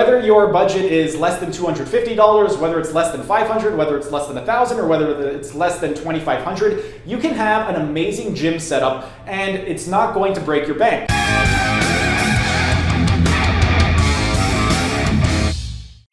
whether your budget is less than $250, whether it's less than $500, whether it's less than $1,000, or whether it's less than $2,500, you can have an amazing gym setup and it's not going to break your bank.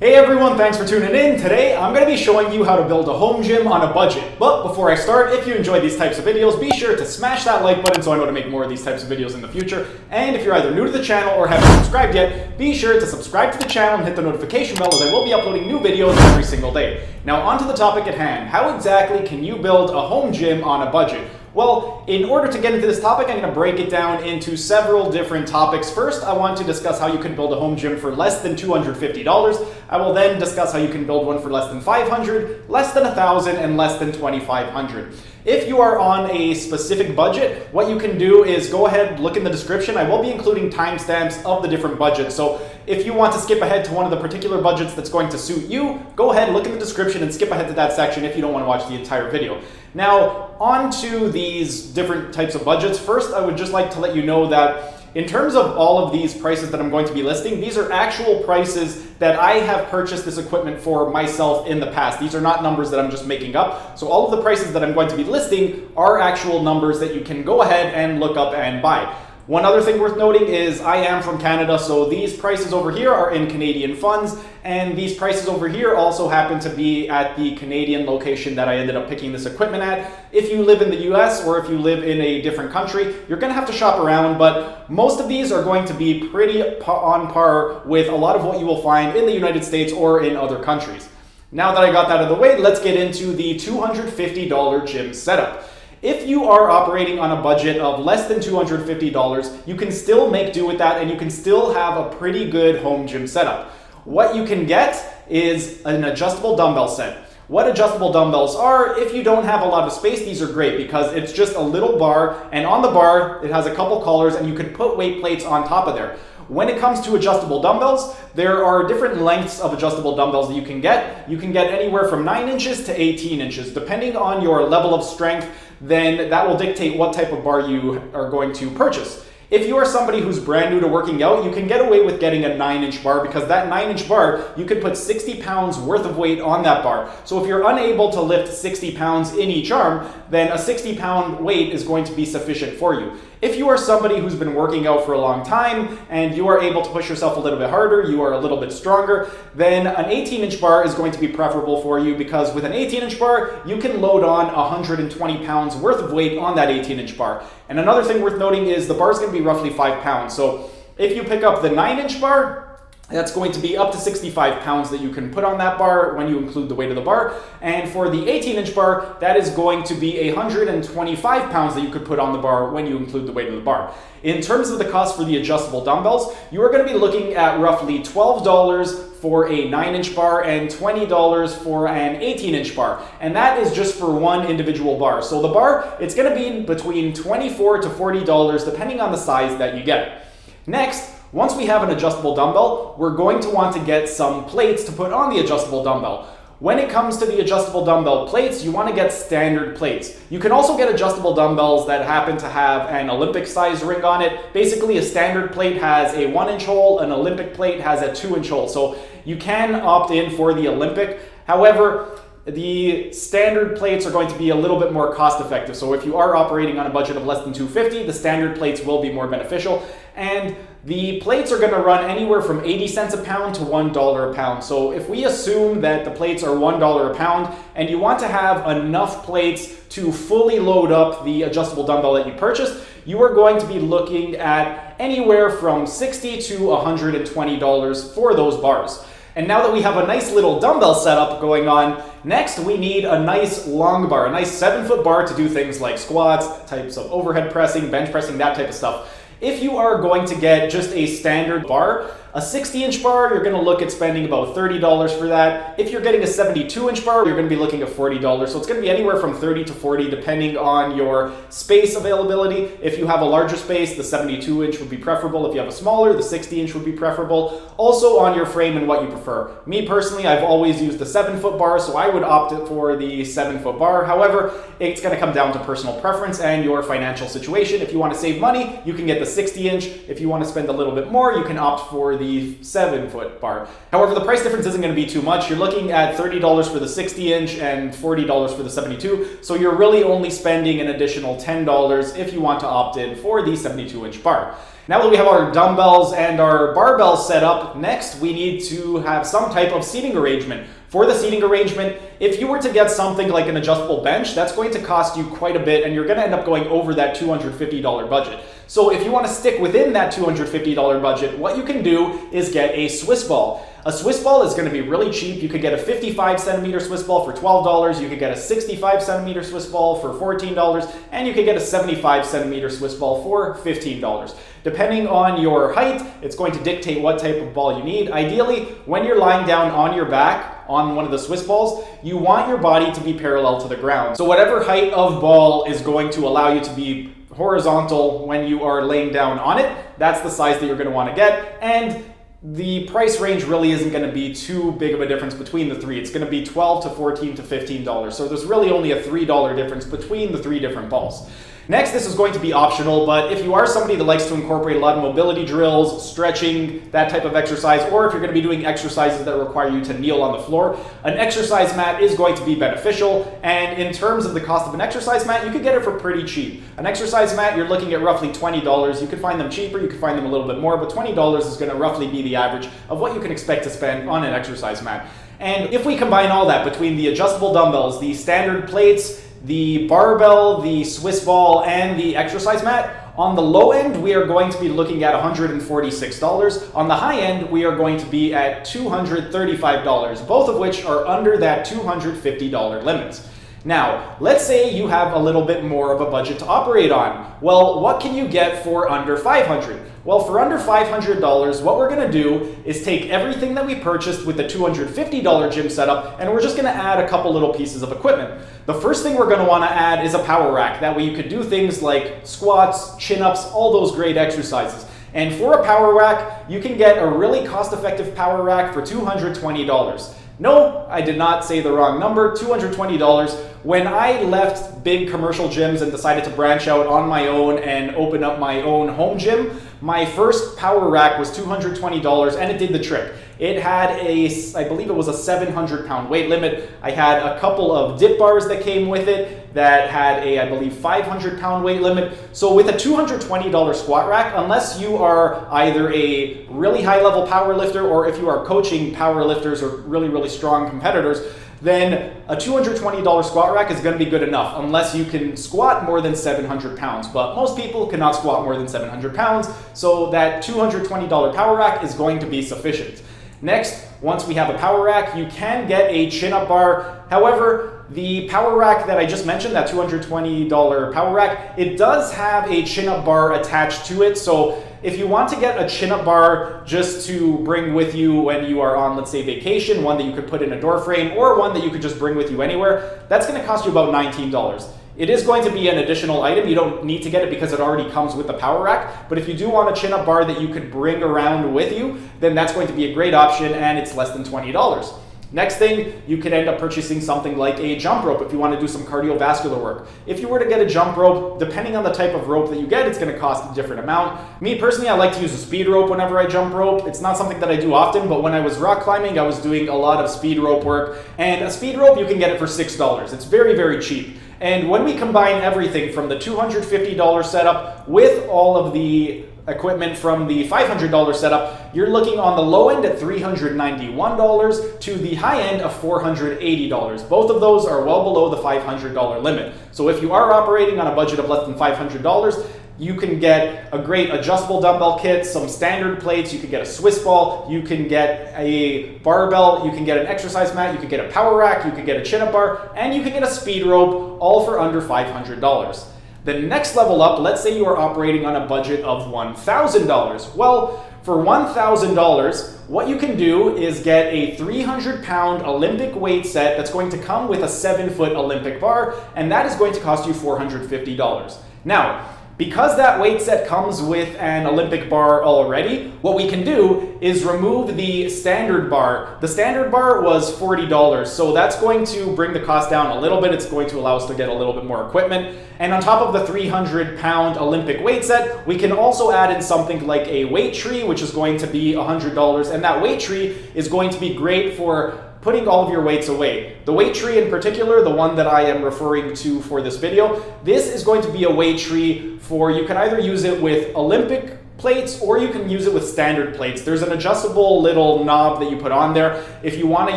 Hey everyone, thanks for tuning in. Today I'm going to be showing you how to build a home gym on a budget. But before I start, if you enjoy these types of videos, be sure to smash that like button so I know to make more of these types of videos in the future. And if you're either new to the channel or haven't subscribed yet, be sure to subscribe to the channel and hit the notification bell, as I will be uploading new videos every single day. Now on to the topic at hand. How exactly can you build a home gym on a budget? Well, in order to get into this topic, I'm going to break it down into several different topics. First, I want to discuss how you can build a home gym for less than $250. I will then discuss how you can build one for less than $500, less than $1,000, and less than $2,500. If you are on a specific budget, what you can do is go ahead, look in the description. I will be including timestamps of the different budgets. So if you want to skip ahead to one of the particular budgets that's going to suit you, go ahead, look in the description and skip ahead to that section if you don't want to watch the entire video. Now, on to these different types of budgets. First, I would just like to let you know that in terms of all of these prices that I'm going to be listing, these are actual prices that I have purchased this equipment for myself in the past. These are not numbers that I'm just making up. So all of the prices that I'm going to be listing are actual numbers that you can go ahead and look up and buy. One other thing worth noting is I am from Canada, so these prices over here are in Canadian funds, and these prices over here also happen to be at the Canadian location that I ended up picking this equipment at. If you live in the US or if you live in a different country, you're going to have to shop around, but most of these are going to be pretty on par with a lot of what you will find in the United States or in other countries. Now that I got that out of the way, let's get into the $250 gym setup. If you are operating on a budget of less than $250, you can still make do with that and you can still have a pretty good home gym setup. What you can get is an adjustable dumbbell set. What adjustable dumbbells are, if you don't have a lot of space, these are great because it's just a little bar, and on the bar it has a couple collars and you can put weight plates on top of there. When it comes to adjustable dumbbells, there are different lengths of adjustable dumbbells that you can get. You can get anywhere from 9 inches to 18 inches. Depending on your level of strength, then that will dictate what type of bar you are going to purchase. If you are somebody who's brand new to working out, you can get away with getting a 9-inch bar because that 9-inch bar, you can put 60 pounds worth of weight on that bar. So if you're unable to lift 60 pounds in each arm, then a 60-pound weight is going to be sufficient for you. If you are somebody who's been working out for a long time and you are able to push yourself a little bit harder, you are a little bit stronger, then an 18-inch bar is going to be preferable for you because with an 18-inch bar, you can load on 120 pounds worth of weight on that 18-inch bar. And another thing worth noting is the bar is going to be roughly 5 pounds. So if you pick up the 9-inch bar, that's going to be up to 65 pounds that you can put on that bar when you include the weight of the bar. And for the 18-inch bar, that is going to be 125 pounds that you could put on the bar when you include the weight of the bar. In terms of the cost for the adjustable dumbbells, you are going to be looking at roughly $12 for a 9-inch bar and $20 for an 18-inch bar. And that is just for one individual bar. So the bar, it's going to be between $24 to $40 depending on the size that you get. Next, once we have an adjustable dumbbell, we're going to want to get some plates to put on the adjustable dumbbell. When it comes to the adjustable dumbbell plates, you want to get standard plates. You can also get adjustable dumbbells that happen to have an Olympic size ring on it. Basically, a standard plate has a 1-inch hole, an Olympic plate has a 2-inch hole. So you can opt in for the Olympic. However, the standard plates are going to be a little bit more cost effective. So if you are operating on a budget of less than $250, the standard plates will be more beneficial. And the plates are going to run anywhere from 80 cents a pound to $1 a pound. So if we assume that the plates are $1 a pound and you want to have enough plates to fully load up the adjustable dumbbell that you purchased, you are going to be looking at anywhere from $60 to $120 for those bars. And now that we have a nice little dumbbell setup going on, next we need a nice long bar, a nice 7-foot bar to do things like squats, types of overhead pressing, bench pressing, that type of stuff. If you are going to get just a standard bar, a 60-inch bar, you're going to look at spending about $30 for that. If you're getting a 72-inch bar, you're going to be looking at $40. So it's going to be anywhere from $30 to $40 depending on your space availability. If you have a larger space, the 72-inch would be preferable. If you have a smaller, the 60-inch would be preferable. Also on your frame and what you prefer. Me personally, I've always used the 7-foot bar, so I would opt for the 7-foot bar. However, it's going to come down to personal preference and your financial situation. If you want to save money, you can get the 60-inch. If you want to spend a little bit more, you can opt for the 7-foot bar. However, the price difference isn't going to be too much. You're looking at $30 for the 60-inch and $40 for the 72. So you're really only spending an additional $10 if you want to opt in for the 72-inch bar. Now that we have our dumbbells and our barbells set up, next we need to have some type of seating arrangement. For the seating arrangement, if you were to get something like an adjustable bench, that's going to cost you quite a bit and you're going to end up going over that $250 budget. So if you want to stick within that $250 budget, what you can do is get a Swiss ball. A Swiss ball is going to be really cheap. You could get a 55 centimeter Swiss ball for $12. You could get a 65 centimeter Swiss ball for $14. And you could get a 75 centimeter Swiss ball for $15. Depending on your height, it's going to dictate what type of ball you need. Ideally, when you're lying down on your back on one of the Swiss balls, you want your body to be parallel to the ground. So whatever height of ball is going to allow you to be horizontal when you are laying down on it, that's the size that you're going to want to get. And the price range really isn't going to be too big of a difference between the three. It's going to be $12 to $14 to $15. So there's really only a $3 difference between the three different balls. Next, this is going to be optional, but if you are somebody that likes to incorporate a lot of mobility drills, stretching, that type of exercise, or if you're going to be doing exercises that require you to kneel on the floor, an exercise mat is going to be beneficial. And in terms of the cost of an exercise mat, you could get it for pretty cheap. An exercise mat, you're looking at roughly $20. You could find them cheaper, you could find them a little bit more, but $20 is going to roughly be the average of what you can expect to spend on an exercise mat. And if we combine all that between the adjustable dumbbells, the standard plates, the barbell, the Swiss ball, and the exercise mat, on the low end, we are going to be looking at $146. On the high end, we are going to be at $235, both of which are under that $250 limit. Now, let's say you have a little bit more of a budget to operate on. Well, what can you get for under $500? Well, for under $500, what we're going to do is take everything that we purchased with the $250 gym setup, and we're just going to add a couple little pieces of equipment. The first thing we're going to want to add is a power rack. That way you could do things like squats, chin-ups, all those great exercises. And for a power rack, you can get a really cost-effective power rack for $220. No, I did not say the wrong number, $220. When I left big commercial gyms and decided to branch out on my own and open up my own home gym, my first power rack was $220 and it did the trick. It had I believe it was a 700-pound weight limit. I had a couple of dip bars that came with it that had I believe 500-pound weight limit. So with a $220 squat rack, unless you are either a really high-level power lifter or if you are coaching power lifters or really, really strong competitors, then a $220 squat rack is going to be good enough unless you can squat more than 700 pounds. But most people cannot squat more than 700 pounds, so that $220 power rack is going to be sufficient. Next, once we have a power rack, you can get a chin-up bar. However, the power rack that I just mentioned, that $220 power rack, it does have a chin-up bar attached to it. So if you want to get a chin-up bar just to bring with you when you are on, let's say, vacation, one that you could put in a door frame or one that you could just bring with you anywhere, that's going to cost you about $19. It is going to be an additional item. You don't need to get it because it already comes with the power rack. But if you do want a chin-up bar that you could bring around with you, then that's going to be a great option and it's less than $20. Next thing, you could end up purchasing something like a jump rope if you want to do some cardiovascular work. If you were to get a jump rope, depending on the type of rope that you get, it's going to cost a different amount. Me personally, I like to use a speed rope whenever I jump rope. It's not something that I do often, but when I was rock climbing, I was doing a lot of speed rope work. And a speed rope, you can get it for $6. It's very, very cheap. And when we combine everything from the $250 setup with all of the equipment from the $500 setup, you're looking on the low end at $391 to the high end of $480. Both of those are well below the $500 limit. So if you are operating on a budget of less than $500, you can get a great adjustable dumbbell kit, some standard plates, you can get a Swiss ball, you can get a barbell, you can get an exercise mat, you can get a power rack, you can get a chin-up bar, and you can get a speed rope, all for under $500. The next level up, let's say you are operating on a budget of $1,000. Well, for $1,000, what you can do is get a 300-pound Olympic weight set that's going to come with a 7-foot Olympic bar, and that is going to cost you $450. Now, because that weight set comes with an Olympic bar already, what we can do is remove the standard bar. The standard bar was $40, so that's going to bring the cost down a little bit. It's going to allow us to get a little bit more equipment. And on top of the 300-pound Olympic weight set, we can also add in something like a weight tree, which is going to be $100. And that weight tree is going to be great for putting all of your weights away. The weight tree in particular, the one that I am referring to for this video, this is going to be a weight tree for, you can either use it with Olympic plates or you can use it with standard plates. There's an adjustable little knob that you put on there. If you want to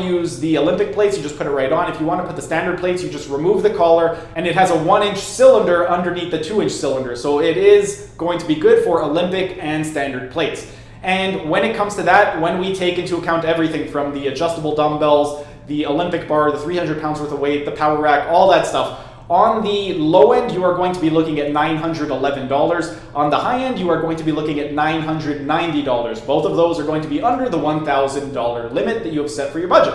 use the Olympic plates, you just put it right on. If you want to put the standard plates, you just remove the collar, and it has a 1-inch cylinder underneath the 2-inch cylinder. So it is going to be good for Olympic and standard plates. And when it comes to that, when we take into account everything from the adjustable dumbbells, the Olympic bar, the 300 pounds worth of weight, the power rack, all that stuff, on the low end, you are going to be looking at $911. On the high end, you are going to be looking at $990. Both of those are going to be under the $1,000 limit that you have set for your budget.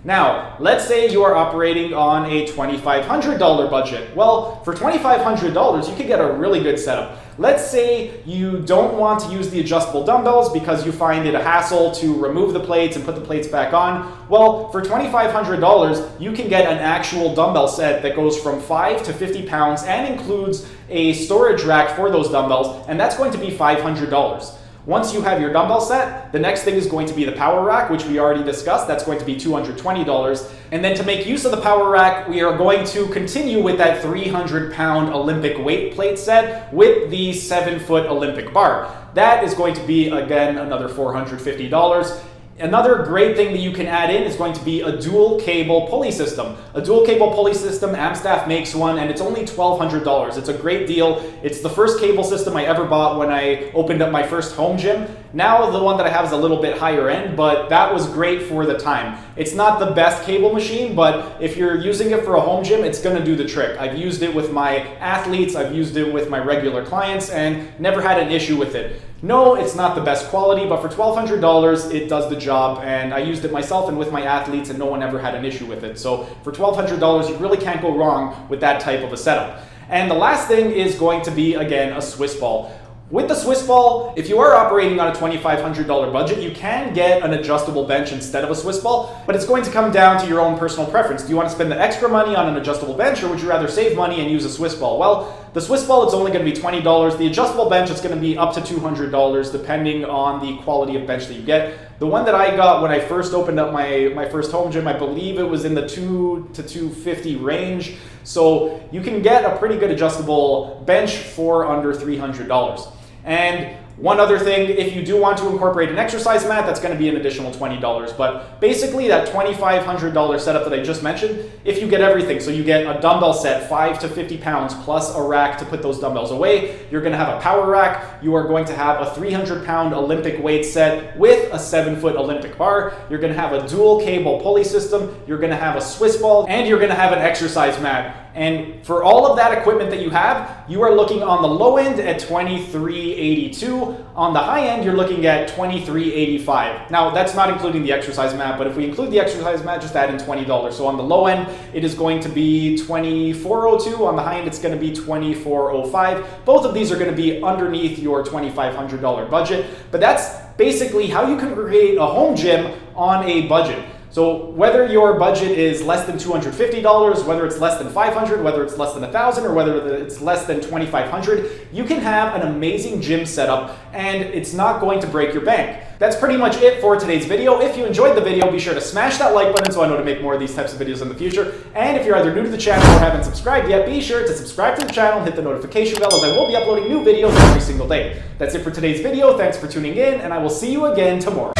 Now, let's say you are operating on a $2,500 budget. Well, for $2,500, you could get a really good setup. Let's say you don't want to use the adjustable dumbbells because you find it a hassle to remove the plates and put the plates back on. Well, for $2,500, you can get an actual dumbbell set that goes from 5 to 50 pounds and includes a storage rack for those dumbbells, and that's going to be $500. Once you have your dumbbell set, the next thing is going to be the power rack, which we already discussed. That's going to be $220. And then to make use of the power rack, we are going to continue with that 300-pound Olympic weight plate set with the 7-foot Olympic bar. That is going to be, again, another $450. Another great thing that you can add in is going to be a dual cable pulley system. A dual cable pulley system, Amstaff makes one, and it's only $1,200. It's a great deal. It's the first cable system I ever bought when I opened up my first home gym. Now the one that I have is a little bit higher end, but that was great for the time. It's not the best cable machine, but if you're using it for a home gym, it's gonna do the trick. I've used it with my athletes, I've used it with my regular clients, and never had an issue with it. No, it's not the best quality, but for $1,200, it does the job, and I used it myself and with my athletes, and no one ever had an issue with it. So for $1,200, you really can't go wrong with that type of a setup. And the last thing is going to be, again, a Swiss ball. With the Swiss ball, if you are operating on a $2,500 budget, you can get an adjustable bench instead of a Swiss ball, but it's going to come down to your own personal preference. Do you want to spend the extra money on an adjustable bench, or would you rather save money and use a Swiss ball? Well, the Swiss ball, it's only going to be $20. The adjustable bench, it's going to be up to $200, depending on the quality of bench that you get. The one that I got when I first opened up my first home gym, I believe it was in the $200 to $250 range. So you can get a pretty good adjustable bench for under $300. And one other thing, if you do want to incorporate an exercise mat, that's going to be an additional $20. But basically that $2,500 setup that I just mentioned, if you get everything, so you get a dumbbell set, 5 to 50 pounds, plus a rack to put those dumbbells away, you're going to have a power rack, you are going to have a 300-pound Olympic weight set with a 7-foot Olympic bar, you're going to have a dual cable pulley system, you're going to have a Swiss ball, and you're going to have an exercise mat. And for all of that equipment that you have, you are looking on the low end at $2,382. On the high end, you're looking at $2,385. Now, that's not including the exercise mat, but if we include the exercise mat, just add in $20. So on the low end, it is going to be $2,402. On the high end, it's going to be $2,405. Both of these are going to be underneath your $2,500 budget, but that's basically how you can create a home gym on a budget. So whether your budget is less than $250, whether it's less than $500, whether it's less than $1,000, or whether it's less than $2,500, you can have an amazing gym setup and it's not going to break your bank. That's pretty much it for today's video. If you enjoyed the video, be sure to smash that like button so I know to make more of these types of videos in the future. And if you're either new to the channel or haven't subscribed yet, be sure to subscribe to the channel and hit the notification bell, as I will be uploading new videos every single day. That's it for today's video. Thanks for tuning in, and I will see you again tomorrow.